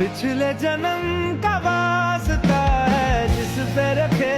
पिछले जन्म का वास्ता है जिस पे रखे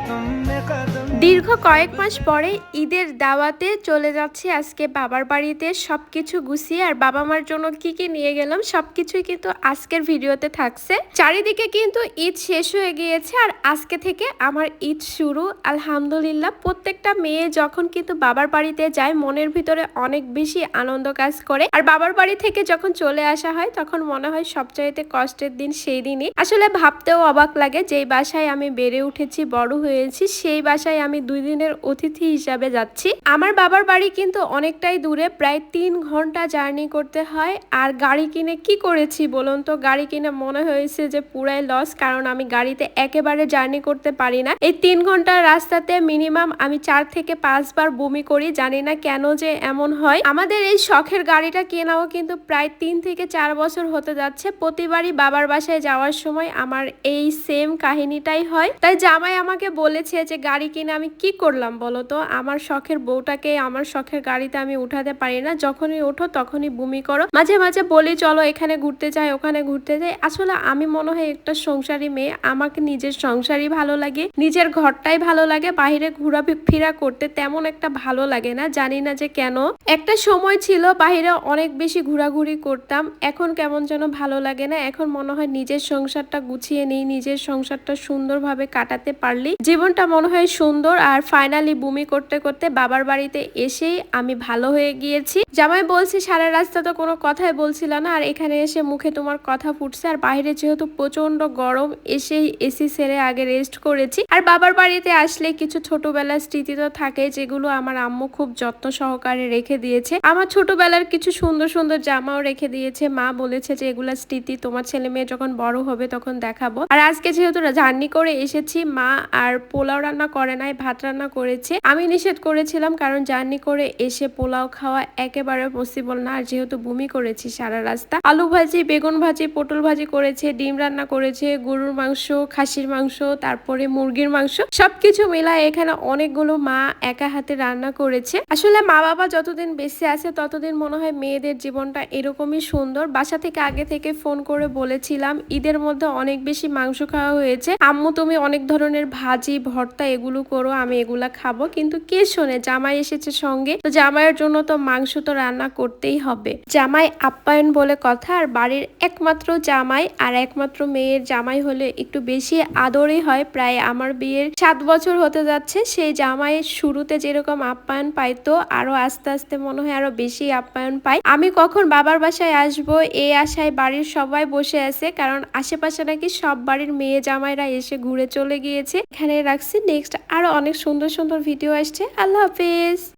तुमने कदम। দীর্ঘ কয়েক মাস পরে ঈদের দাওয়াতে চলে যাচ্ছি আজকে বাবার বাড়িতে সবকিছু গুছিয়ে। আর বাবা মার জন্য কি কি নিয়ে গেলাম সবকিছুই কিন্তু আজকের ভিডিওতে থাকছে। চারিদিকে কিন্তু ঈদ শেষ হয়ে গিয়েছে আর আজকে থেকে আমার ঈদ শুরু। আলহামদুলিল্লাহ, প্রত্যেকটা মেয়ে যখন কিন্তু বাবার বাড়িতে যায় মনের ভিতরে অনেক বেশি আনন্দ কাজ করে। আর বাবার বাড়ি থেকে যখন চলে আসা হয় তখন মনে হয় সবচাইতে কষ্টের দিন সেই দিনই। আসলে ভাবতেও অবাক লাগে, যেই বাসায় আমি বেড়ে উঠেছি বড় হয়েছি সেই বাসায় আমি 2 দিনের অতিথি হিসাবে যাচ্ছি। আমার বাবার বাড়ি কিন্তু অনেকটাই দূরে, প্রায় 3 ঘন্টা জার্নি করতে হয়। আর গাড়ি কিনে কি করেছি বলুন তো, গাড়ি কিনে মনে হয়েছে যে পুরাই লস, কারণ আমি গাড়িতে একেবারে জার্নি করতে পারি না। এই 3 ঘন্টার রাস্তাতে মিনিমাম আমি 4 থেকে 5 বার বমি করি, জানি না কেন যে এমন হয়। আমাদের এই শখের গাড়িটা কেনাও কিন্তু প্রায় 3 থেকে 4 বছর হতে যাচ্ছে। প্রতিবারই বাবার বাসায় যাওয়ার সময় আমার এই সেম কাহিনীটাই হয়। তাই জামাই আমাকে বলেছে যে গাড়ি কিনে আমি কি করলাম বলো তো, আমার শখের বউটাকে আমার শখের গাড়িতে আমি উঠাতে পারি না, যখনই ওঠো তখনই বমি করো। মাঝে মাঝে বলি চলো এখানে ঘুরতে যাই ওখানে ঘুরতে যাই। আসলে আমি মনে হয় একটা সংসারী মেয়ে, আমাকে নিজের সংসারই ভালো লাগে, নিজের ঘরটাই ভালো লাগে, বাইরে ঘোরাফেরা করতে তেমন একটা ভালো লাগে না, জানি না যে কেন। একটা সময় ছিল বাইরে অনেক বেশি ঘোরাঘুরি করতাম, এখন কেমন যেন ভালো লাগে না। এখন মনে হয় নিজের সংসারটা গুছিয়ে নেই, নিজের সংসারটা সুন্দরভাবে কাটাতে পারলি জীবনটা মনে হয় সুন্দর। আর ফাইনালি বমি করতে করতে বাবার বাড়িতে এসেই আমি ভালো হয়ে গিয়েছি। জামাই বলছি সারা রাস্তা তো কোনো কথাই বলছিল না, আর এখানে এসে মুখে তোমার কথা ফুটছে। আর বাইরে যেহেতু প্রচন্ড গরম, এসেই এসি ছেড়ে আগে রেস্ট করেছি। আর বাবার বাড়িতে আসলে কিছু ছোটবেলার স্মৃতি তো থাকে, যেগুলো আমার আম্মু খুব যত্ন সহকারে রেখে দিয়েছে। আমার ছোটবেলার কিছু সুন্দর সুন্দর জামাও রেখে দিয়েছে। মা বলেছে যে এগুলা স্মৃতি তোমার ছেলে মেয়ে যখন বড় হবে তখন দেখাবো। আর আজকে যেহেতু জার্নি করে এসেছি, মা আর পোলাও রান্না করে নাই, ভাত রান্না করেছে। আমি নিষেধ করেছিলাম, কারণ জার্নি করে এসে পোলাও খাওয়া একেবারে পসিবল না। আর যেহেতু বমি করেছি সারা রাস্তা, আলু ভাজি, বেগুন ভাজি, পটল ভাজি করেছে, ডিম রান্না করেছে, গরুর মাংস, খাসির মাংস, তারপরে মুরগির মাংস, সবকিছু মিলায় এখানে অনেকগুলো মা একা হাতে রান্না করেছে। আসলে মা বাবা যতদিন বেঁচে আছে ততদিন মনে হয় মেয়েদের জীবনটা এরকমই সুন্দর। বাসা থেকে আগে থেকে ফোন করে বলেছিলাম ঈদের মধ্যে অনেক বেশি মাংস খাওয়া হয়েছে, আম্মু তুমি অনেক ধরনের ভাজি ভর্তা এগুলো করো, আমি এগুলা খাবো। কিন্তু কে শোনে, জামাই এসেছে সঙ্গে, তো জামাইয়ের জন্য তো মাংস তো রান্না করতেই হবে। জামাই আপ্যায়ন বলে কথা, আর বাড়ির একমাত্র জামাই আর একমাত্র মেয়ের জামাই হলে একটু বেশি আদরই হয়। প্রায় আমার বিয়ের 7 বছর হতে যাচ্ছে, সেই জামাইয়ের শুরুতে যেরকম আপ্যায়ন পাইতো আরো আস্তে আস্তে মনে হয় আরো বেশি আপ্যায়ন পাই। আমি কখন বাবার বাসায় আসবো এই আশায় বাড়ির সবাই বসে আছে, কারণ আশেপাশে নাকি সব বাড়ির মেয়ে জামাইরা এসে ঘুরে চলে গিয়েছে। এখানে রাখছি, নেক্সট আরো অনেক সুন্দর সুন্দর ভিডিও আসছে। আল্লাহ হাফেজ।